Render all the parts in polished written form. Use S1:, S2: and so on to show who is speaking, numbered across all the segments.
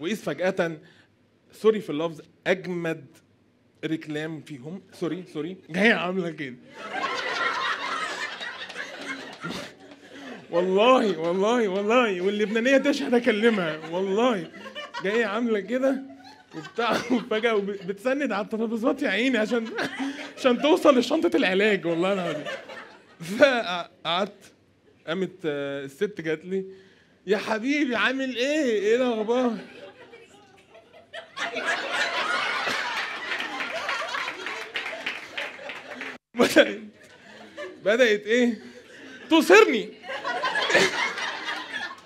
S1: واذ فجأة سوري في اللفظ اجمد ركلام فيهم سوري جايه عامله كده والله واللبنانيه تشهد اكلمها والله جايه عامله كده وبتاع وفجأة بتسند على الترابيزات يا عيني عشان توصل لشنطة العلاج والله العظيم. فقعدت قامت الست جات لي يا حبيبي عامل ايه الاخبار؟ بدأت ايه؟ تصرني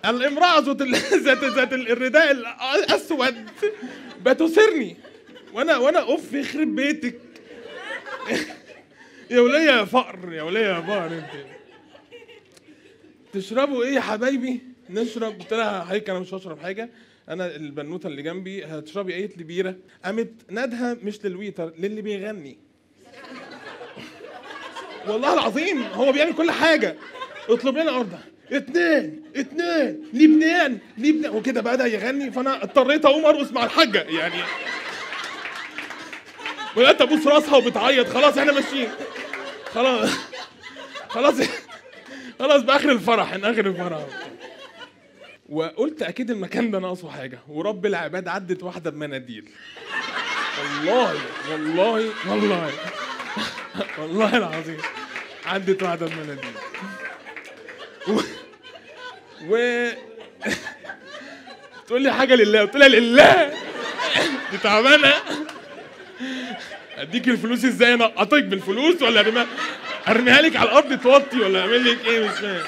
S1: الامرأة ذات الرداء الأسود بتصرني وانا اوف يخرب بيتك يا ولية يا فقر انت تشربوا ايه يا حبايبي؟ نشرب. قلت لها حضرتك انا مش هشرب حاجه، انا البنوته اللي جنبي هتشربي ايه؟ قالت لي بيره. قامت نادها مش للويتر، للي بيغني والله العظيم هو بيعمل كل حاجه. اطلب لنا اوردر 2 لبنان وكده بدأ يغني، فانا اضطريت اقوم ارقص مع الحاجه يعني. بدأت ابوس راسها وبتعيط. خلاص احنا ماشيين خلاص باخر الفرح وقلت اكيد المكان ده ناقصه حاجه، ورب العباد عدت واحده بمناديل والله العظيم عدت واحده بمناديل تقول لي حاجه لله، قلت لها لله دي تعبانه. اديك الفلوس ازاي؟ انقطك بالفلوس ولا ارميها لك على الارض توطي ولا اعمل لك ايه؟ مش فاهم.